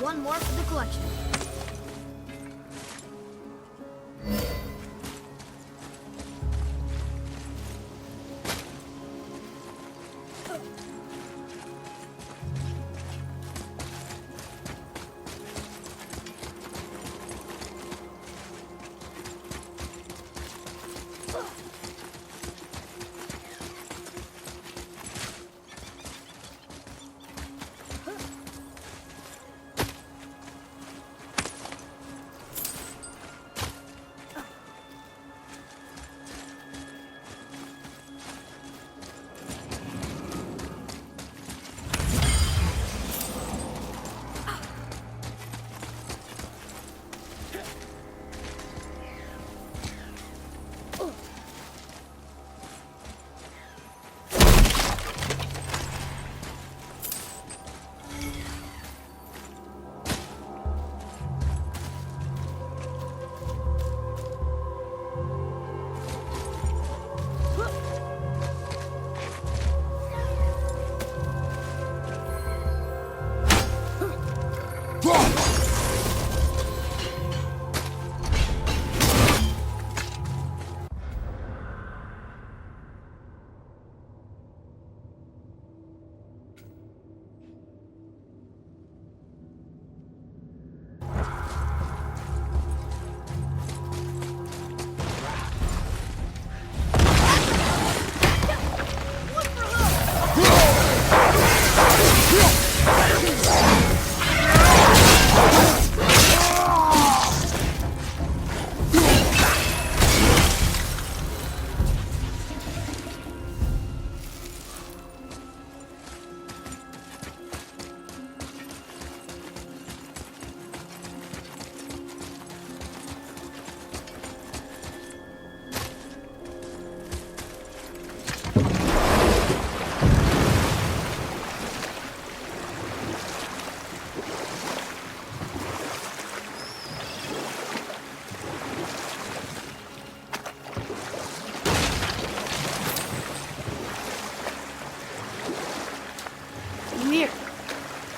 One more for the collection.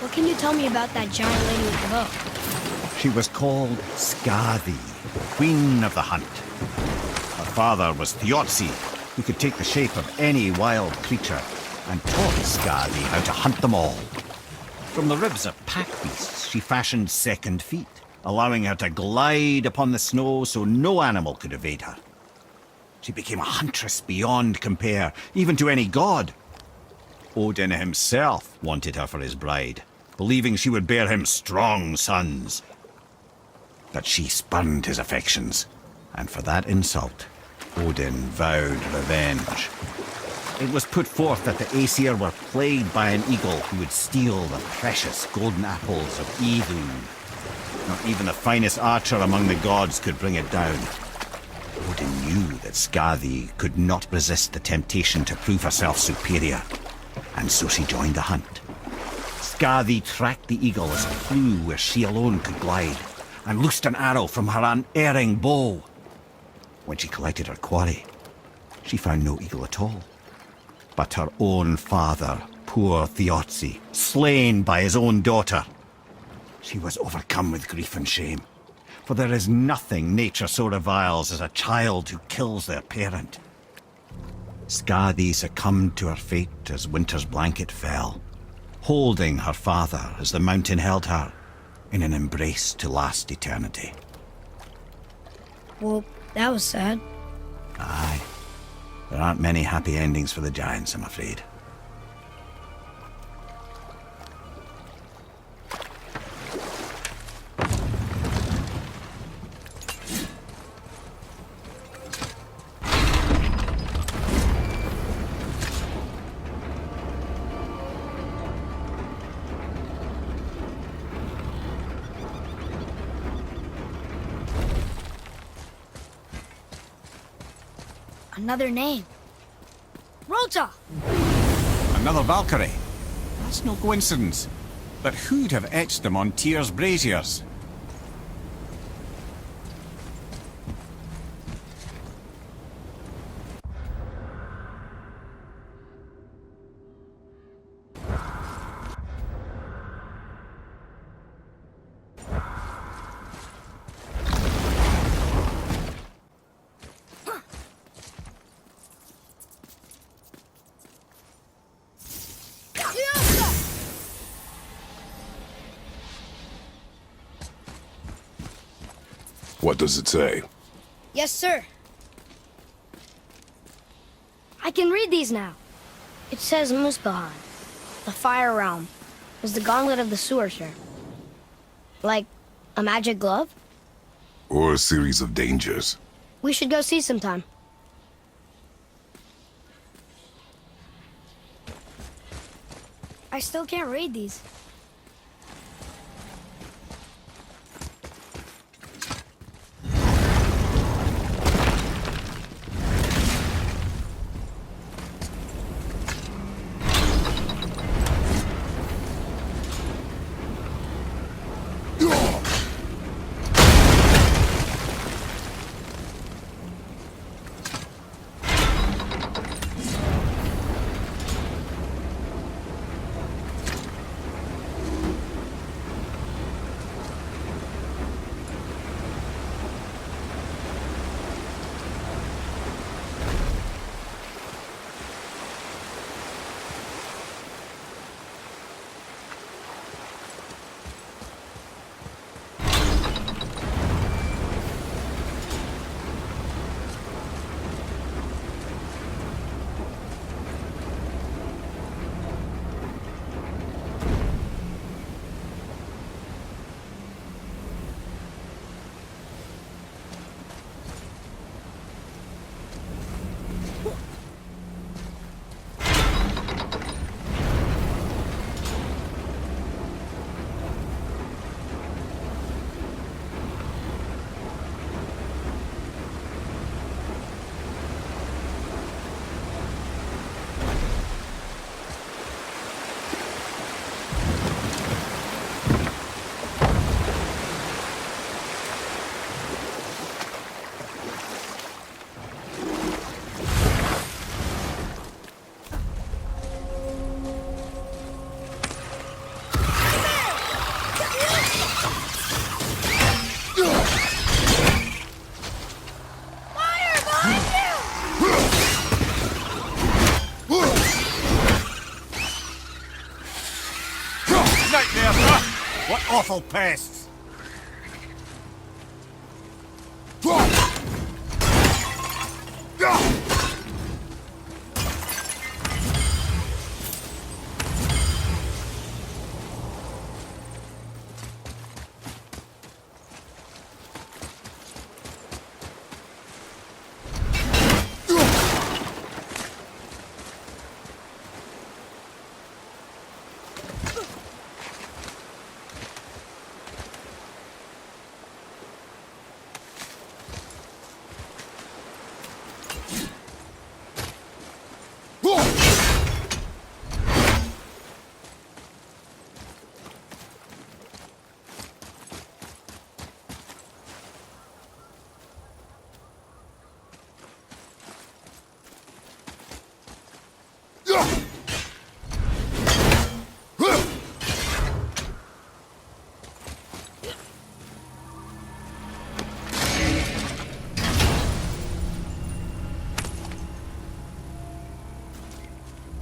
What can you tell me about that giant lady with the bow? She was called Skadi, Queen of the Hunt. Her father was Thiotzi, who could take the shape of any wild creature, and taught Skadi how to hunt them all. From the ribs of pack beasts, she fashioned second feet, allowing her to glide upon the snow so no animal could evade her. She became a huntress beyond compare, even to any god. Odin himself wanted her for his bride, believing she would bear him strong sons. But she spurned his affections, and for that insult, Odin vowed revenge. It was put forth that the Aesir were plagued by an eagle who would steal the precious golden apples of Idun. Not even the finest archer among the gods could bring it down. Odin knew that Skadi could not resist the temptation to prove herself superior, and so she joined the hunt. Skadi tracked the eagle as it flew where she alone could glide, and loosed an arrow from her unerring bow. When she collected her quarry, she found no eagle at all, but her own father, poor Thiotzi, slain by his own daughter. She was overcome with grief and shame, for there is nothing nature so reviles as a child who kills their parent. Skadi succumbed to her fate as winter's blanket fell, holding her father as the mountain held her in an embrace to last eternity. Well, that was sad. Aye. There aren't many happy endings for the giants, I'm afraid. Another name. Rota! Another Valkyrie. That's no coincidence. But who'd have etched them on Tyr's braziers? What does it say? Yes, sir. I can read these now. It says Muspelheim, the Fire Realm, is the gauntlet of the sewer, sir. Like a magic glove? Or a series of dangers? We should go see sometime. I still can't read these. Nightmare, huh? What awful pests!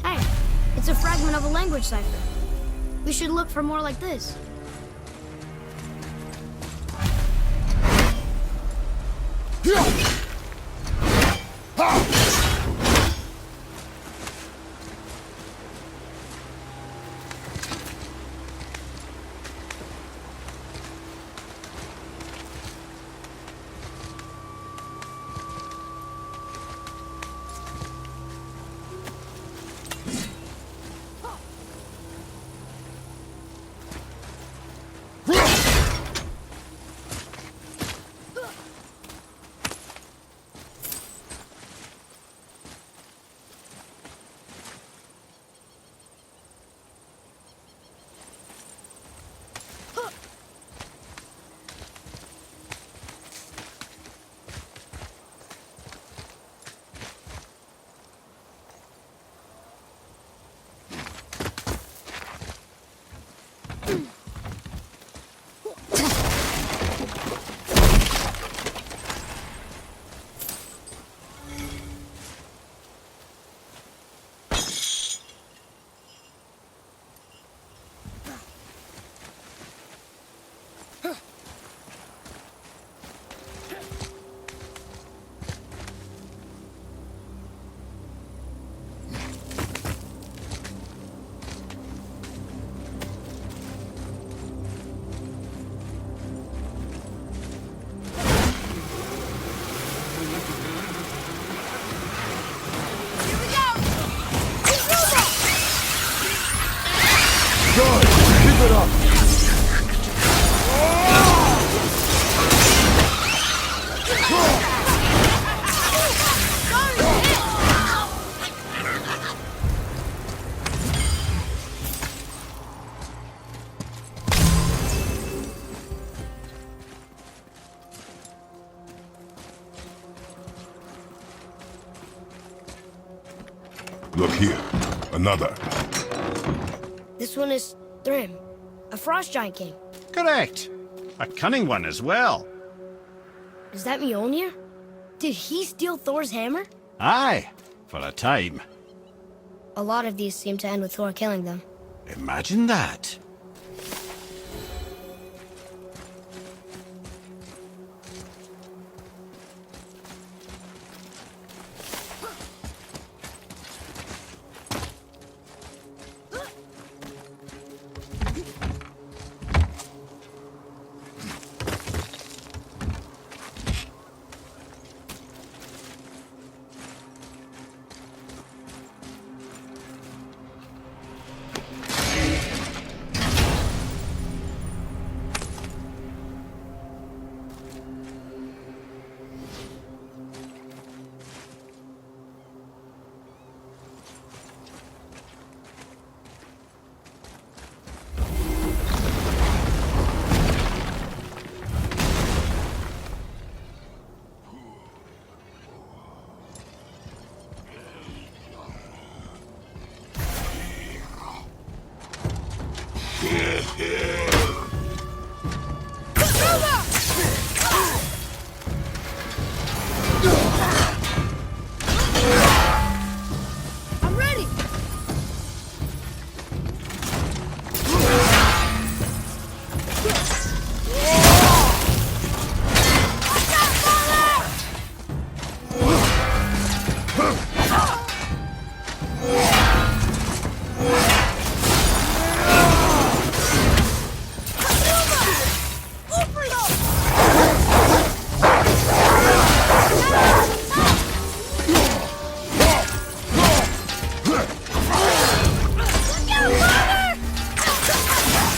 Hey, it's a fragment of a language cipher. We should look for more like this. Look here. Another. This one is Thrym, a frost giant king. Correct. A cunning one as well. Is that Mjolnir? Did he steal Thor's hammer? Aye, for a time. A lot of these seem to end with Thor killing them. Imagine that. I'm ready!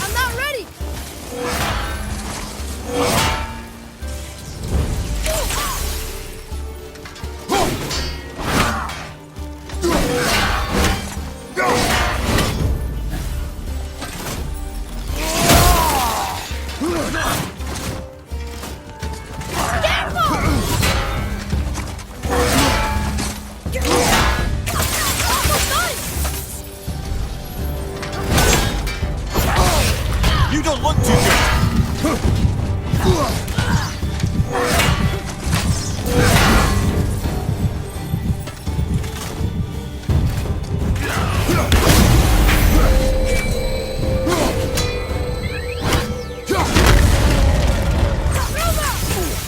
I'm not ready! You don't look too good.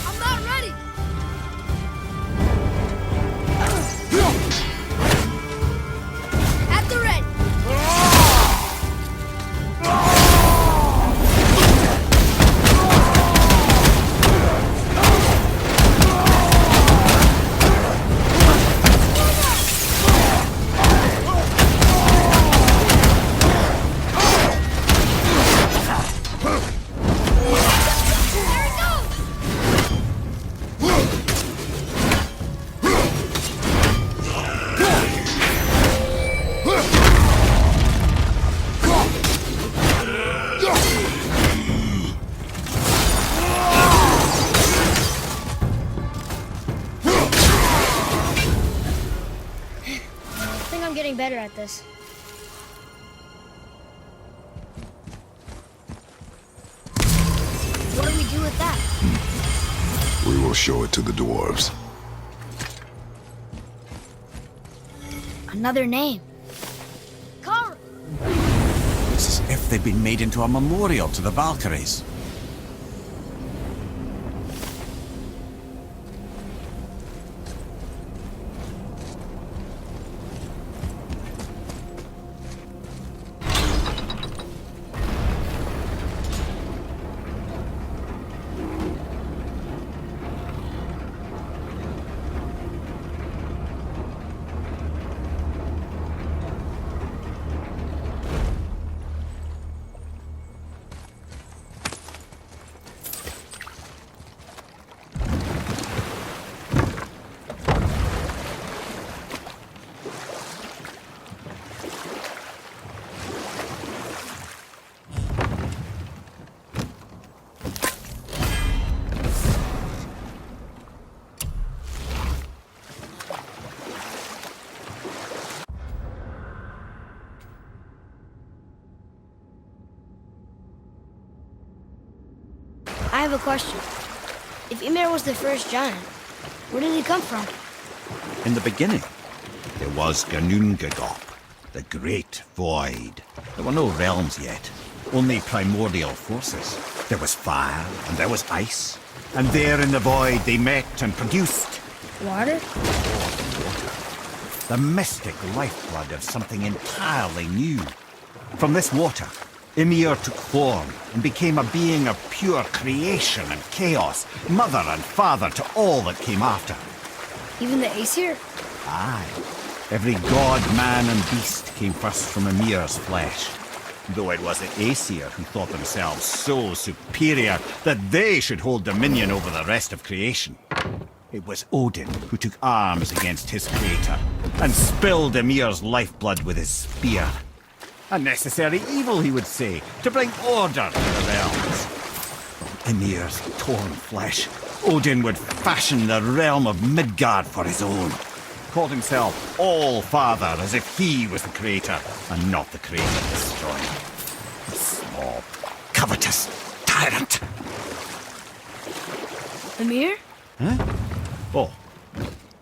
I'm not ready! At the ready! There it goes! I think I'm getting better at this. What do we do with that? We will show it to the dwarves. Another name. Carl! It's as if they've been made into a memorial to the Valkyries. I have a question. If Ymir was the first giant, where did he come from? In the beginning, there was Ginnungagap, the Great Void. There were no realms yet, only primordial forces. There was fire and there was ice. And there in the void they met and produced Water? the mystic lifeblood of something entirely new. From this water, Ymir took form and became a being of pure creation and chaos, mother and father to all that came after. Even the Aesir? Aye. Every god, man, and beast came first from Ymir's flesh. Though it was the Aesir who thought themselves so superior that they should hold dominion over the rest of creation. It was Odin who took arms against his creator and spilled Ymir's lifeblood with his spear. A necessary evil, he would say, to bring order to the realms. From Ymir's torn flesh, Odin would fashion the realm of Midgard for his own. Called himself All-Father as if he was the creator and not the creator-destroyer. A small, covetous tyrant. Ymir? Huh? Oh,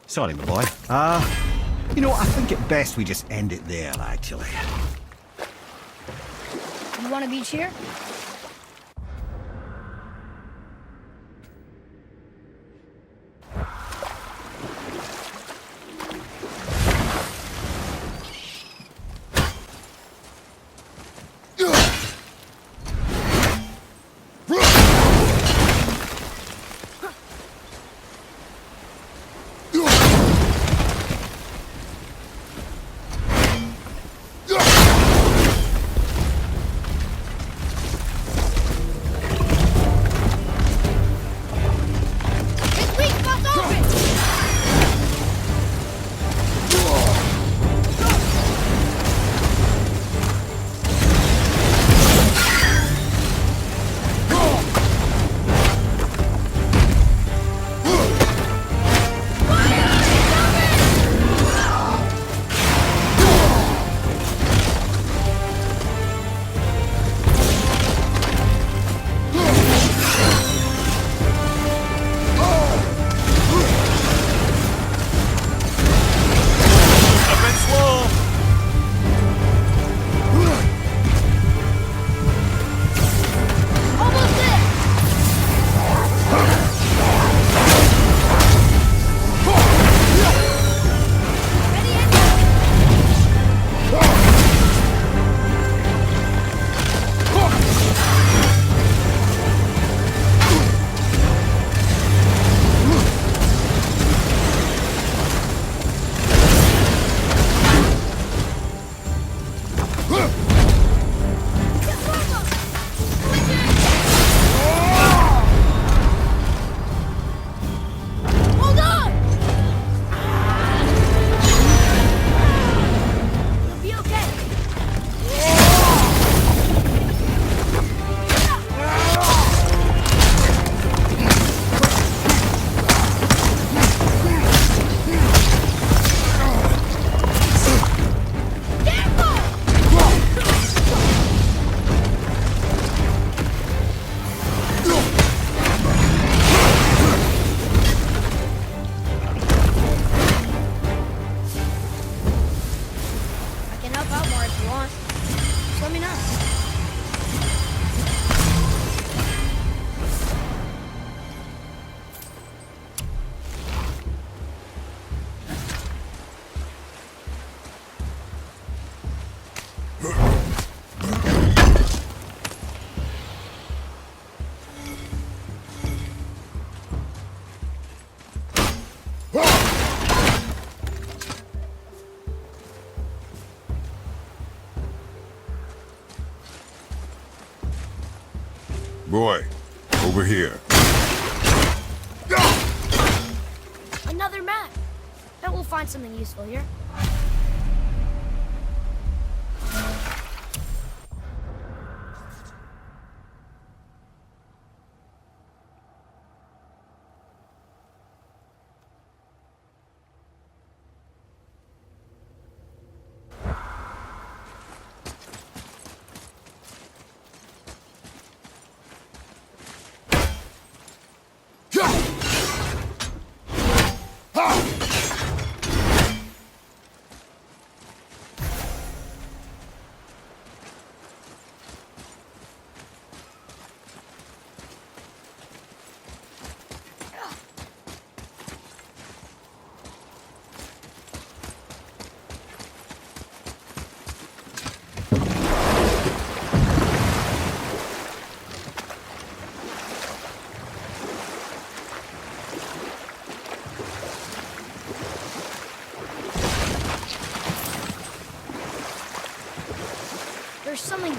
sorry, my boy. I think it best we just end it there, actually. You want a beach here? Boy, over here. Another map. Bet we'll find something useful here.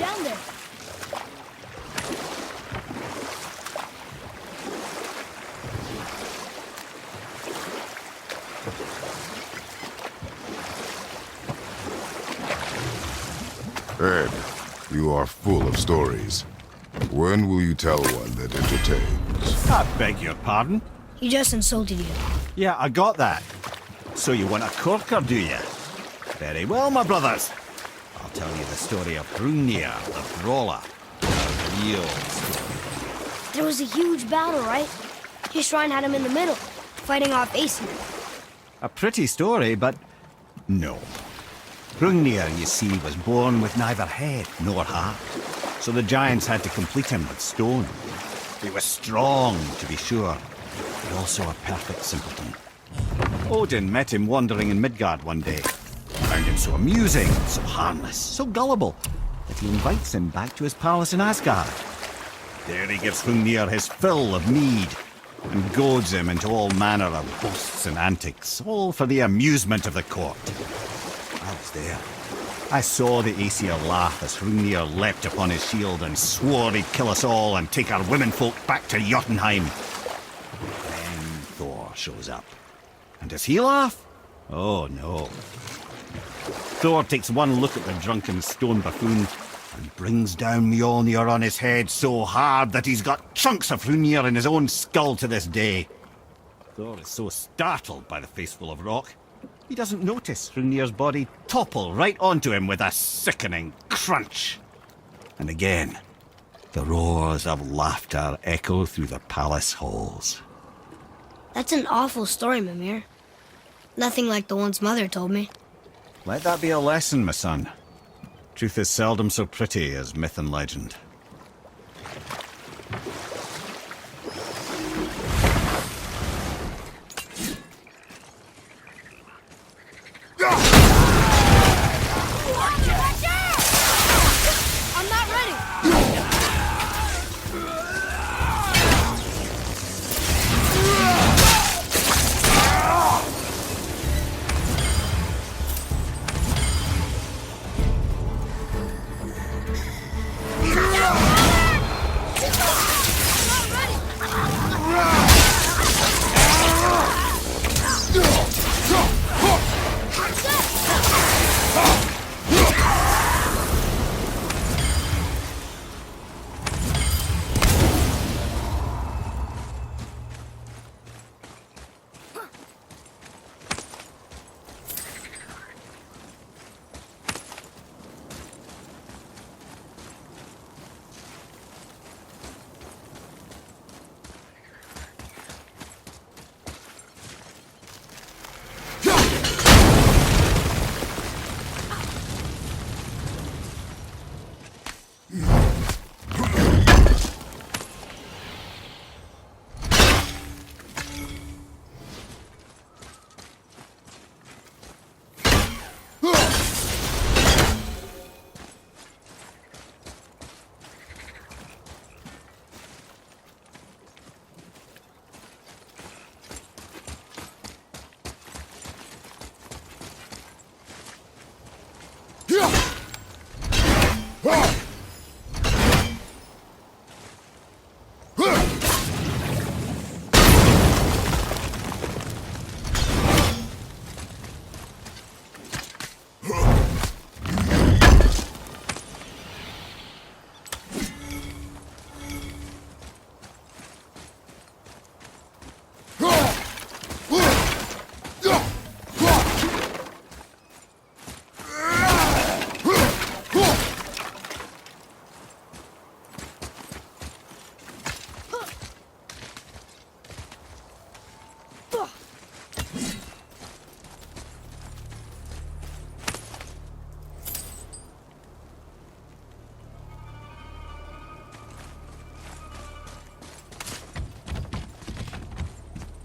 down there? Ed, you are full of stories. When will you tell one that entertains? I beg your pardon? He just insulted you. Yeah, I got that. So you want a corker, do you? Very well, my brothers. I'll tell you the story of Hrungnir, the brawler. A real story. There was a huge battle, right? His shrine had him in the middle, fighting off Aesir. A pretty story, but no. Hrungnir, you see, was born with neither head nor heart. So the giants had to complete him with stone. He was strong, to be sure, but also a perfect simpleton. Odin met him wandering in Midgard one day. Found him so amusing, so harmless, so gullible, that he invites him back to his palace in Asgard. There he gives Hrungnir his fill of mead, and goads him into all manner of boasts and antics, all for the amusement of the court. I was there. I saw the Aesir laugh as Hrungnir leapt upon his shield and swore he'd kill us all and take our womenfolk back to Jotunheim. Then Thor shows up. And does he laugh? Oh, no. Thor takes one look at the drunken stone buffoon and brings down Mjolnir on his head so hard that he's got chunks of Hrungnir in his own skull to this day. Thor is so startled by the face full of rock, he doesn't notice Hrungnir's body topple right onto him with a sickening crunch. And again, the roars of laughter echo through the palace halls. That's an awful story, Mimir. Nothing like the ones Mother told me. Let that be a lesson, my son. Truth is seldom so pretty as myth and legend. I'm not ready!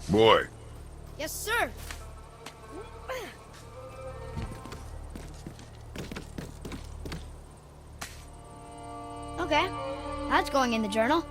Boy, Yes, sir. Okay, that's going in the journal.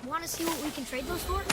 Want to see what we can trade those for?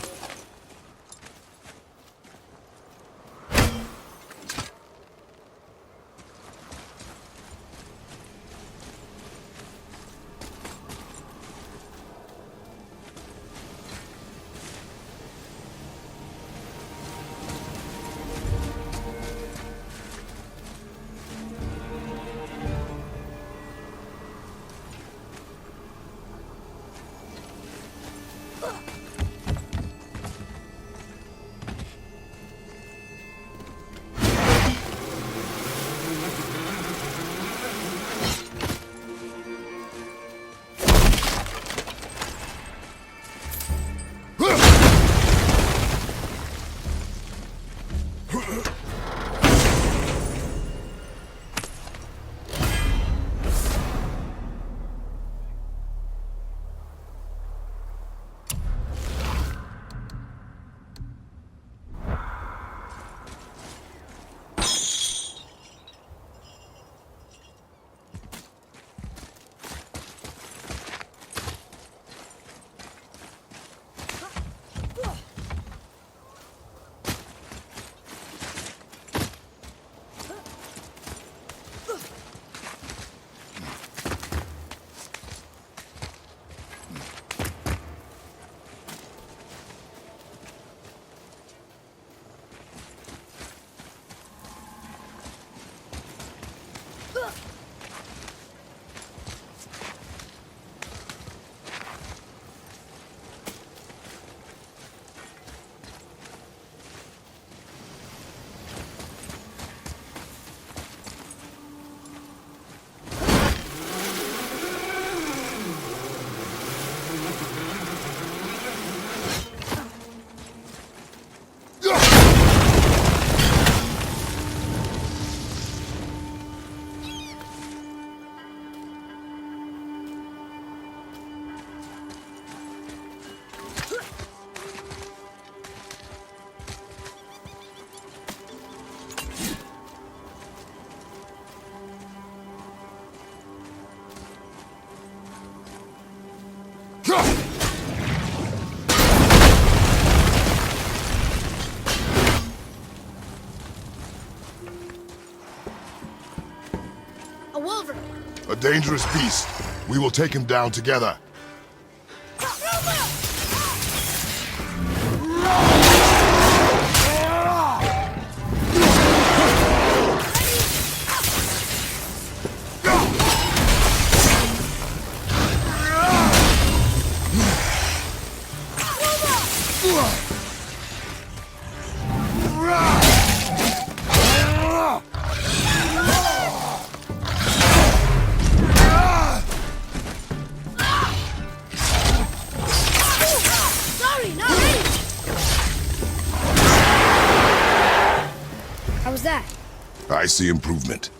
A wolverine! A dangerous beast. We will take him down together. Sorry, not ready! How was that? I see improvement.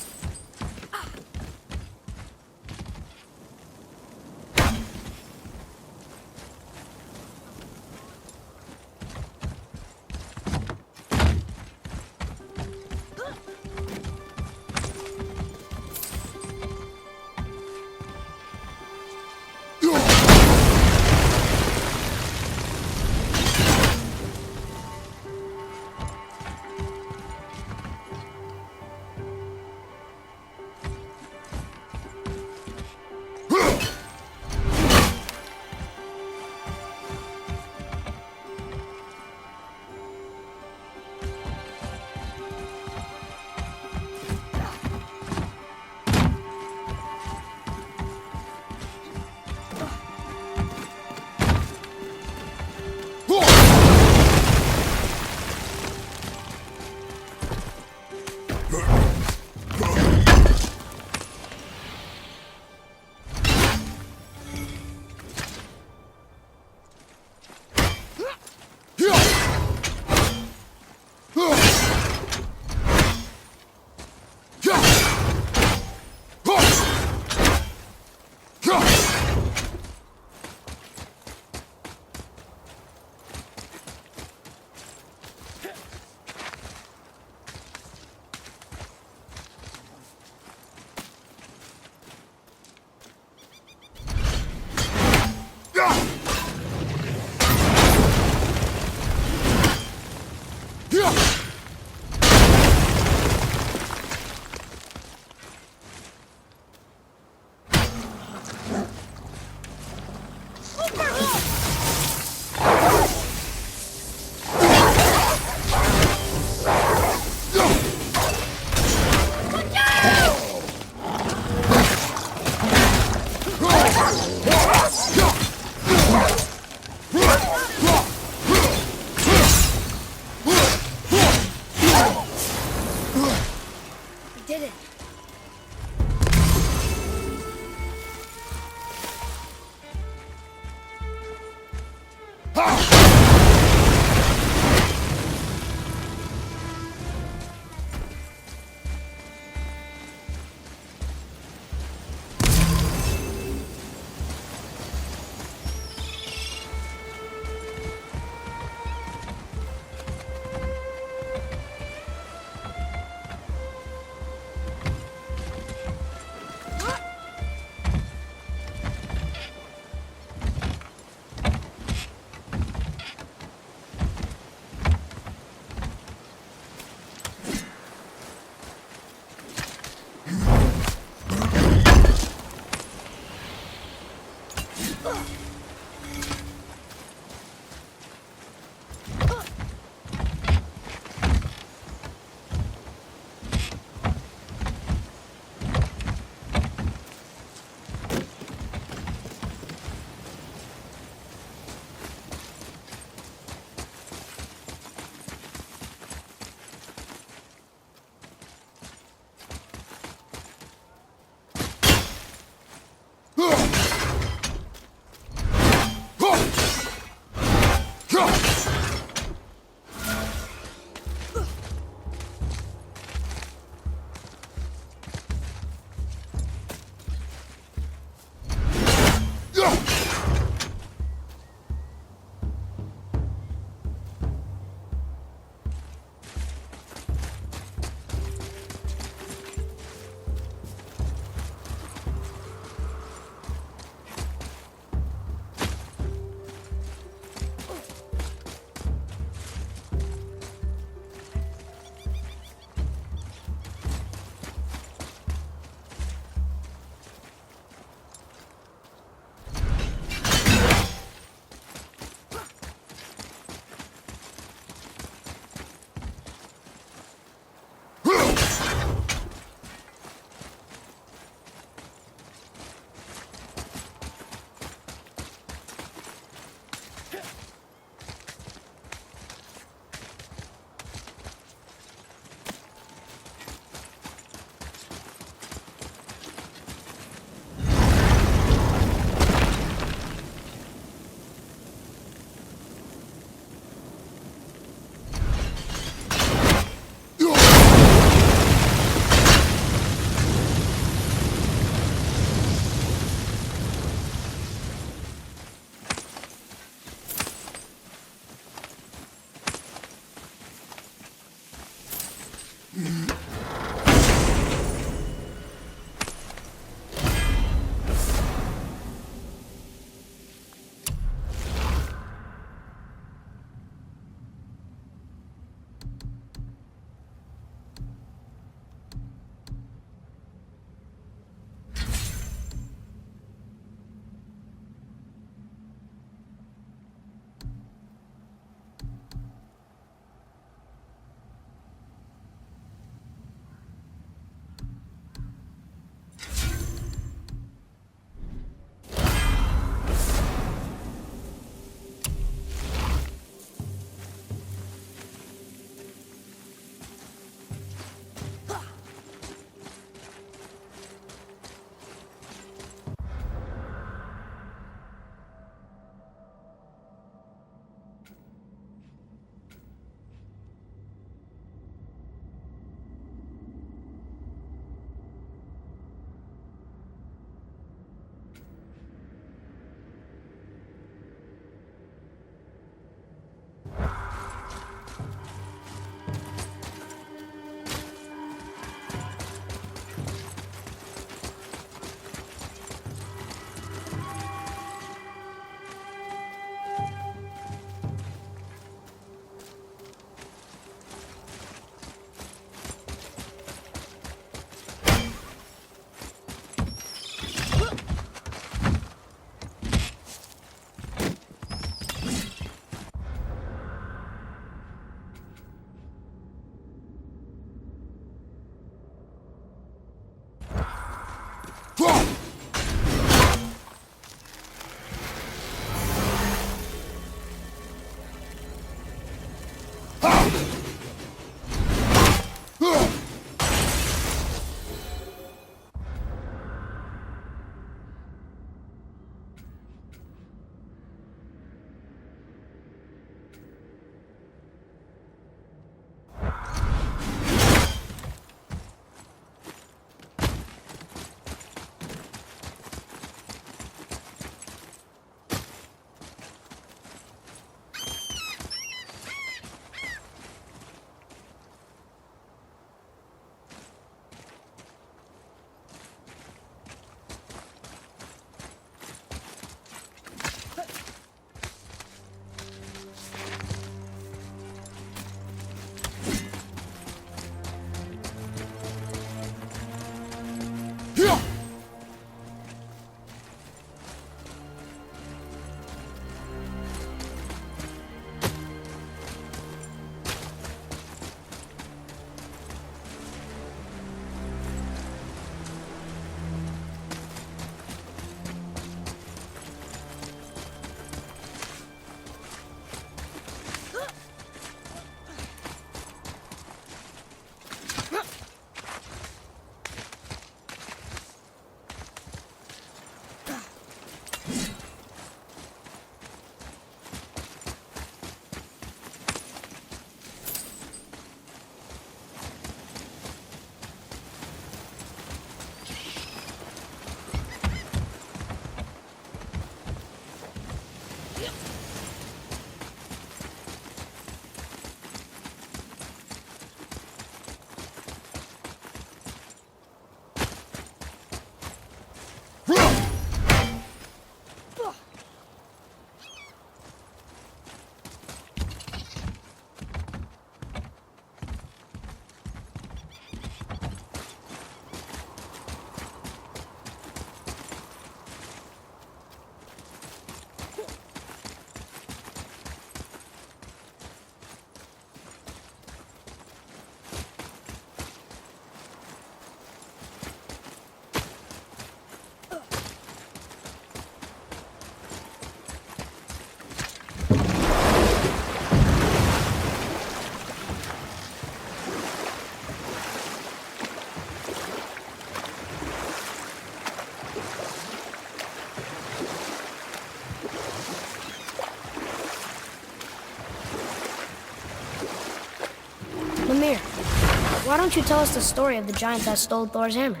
Why don't you tell us the story of the giant that stole Thor's hammer?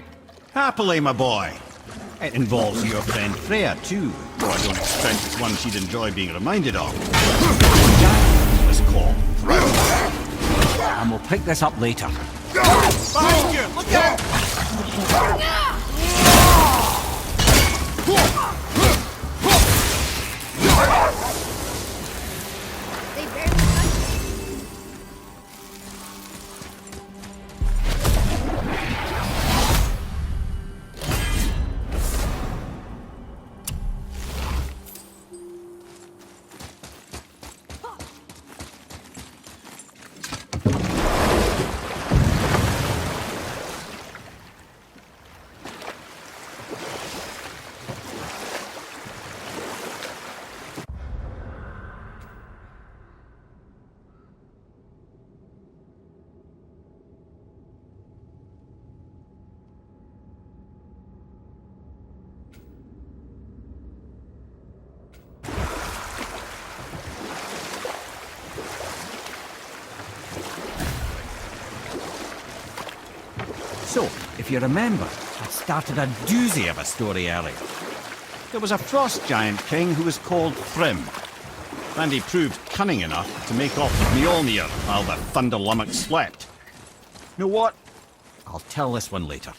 Happily, my boy. It involves your friend Freya, too, though I don't expect it's one she'd enjoy being reminded of. The giant was called Kratos. And we'll pick this up later. Behind you! Look out! They barely touched me. So, if you remember, I started a doozy of a story earlier. There was a frost giant king who was called Thrym, and he proved cunning enough to make off with Mjolnir while the Thunder Lummox slept. You know what? I'll tell this one later.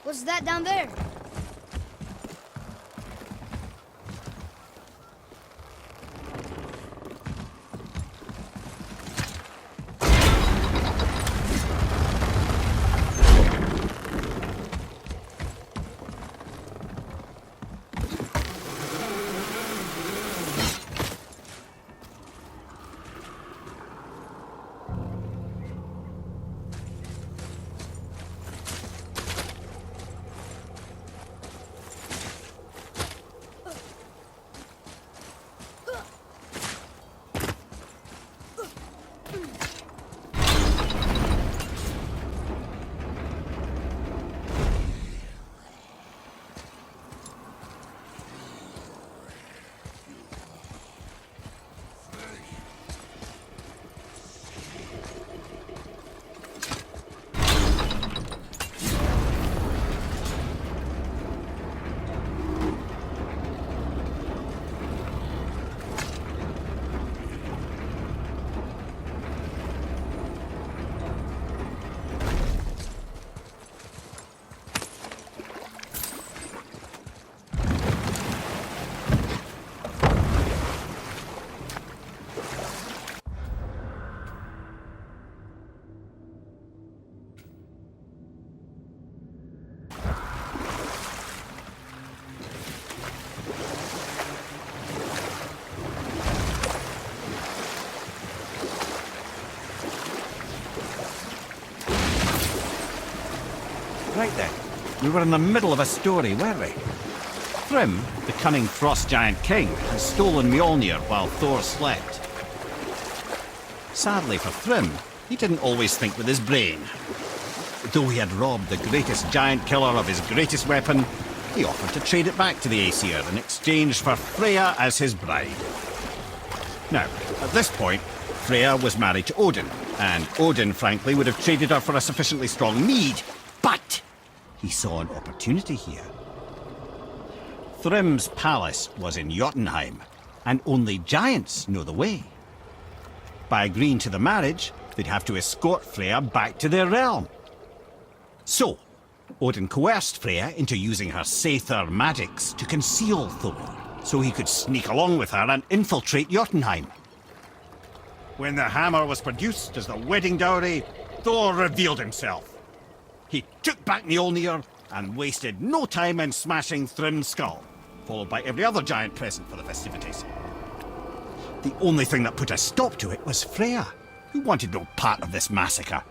What's that down there? Right then, we were in the middle of a story, weren't we? Thrym, the cunning frost giant king, had stolen Mjolnir while Thor slept. Sadly for Thrym, he didn't always think with his brain. Though he had robbed the greatest giant killer of his greatest weapon, he offered to trade it back to the Aesir in exchange for Freya as his bride. Now, at this point, Freya was married to Odin, and Odin, frankly, would have traded her for a sufficiently strong mead, but he saw an opportunity here. Thrym's palace was in Jotunheim, and only giants know the way. By agreeing to the marriage, they'd have to escort Freya back to their realm. So, Odin coerced Freya into using her Seithar magics to conceal Thor, so he could sneak along with her and infiltrate Jotunheim. When the hammer was produced as the wedding dowry, Thor revealed himself. He took back Mjolnir and wasted no time in smashing Thrym's skull, followed by every other giant present for the festivities. The only thing that put a stop to it was Freya, who wanted no part of this massacre.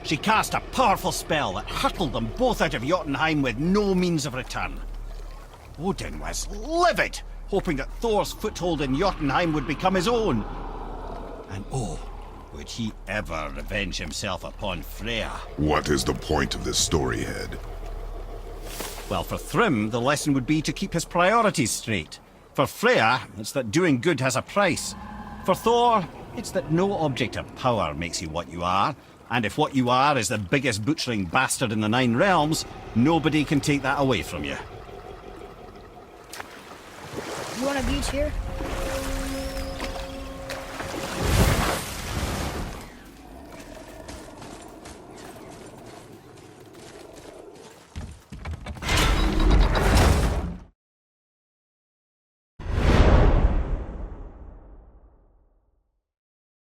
She cast a powerful spell that hurtled them both out of Jotunheim with no means of return. Odin was livid, hoping that Thor's foothold in Jotunheim would become his own. And oh, would he ever revenge himself upon Freya? What is the point of this story, Head? Well, for Thrym, the lesson would be to keep his priorities straight. For Freya, it's that doing good has a price. For Thor, it's that no object of power makes you what you are. And if what you are is the biggest butchering bastard in the Nine Realms, nobody can take that away from you. You want a beach here?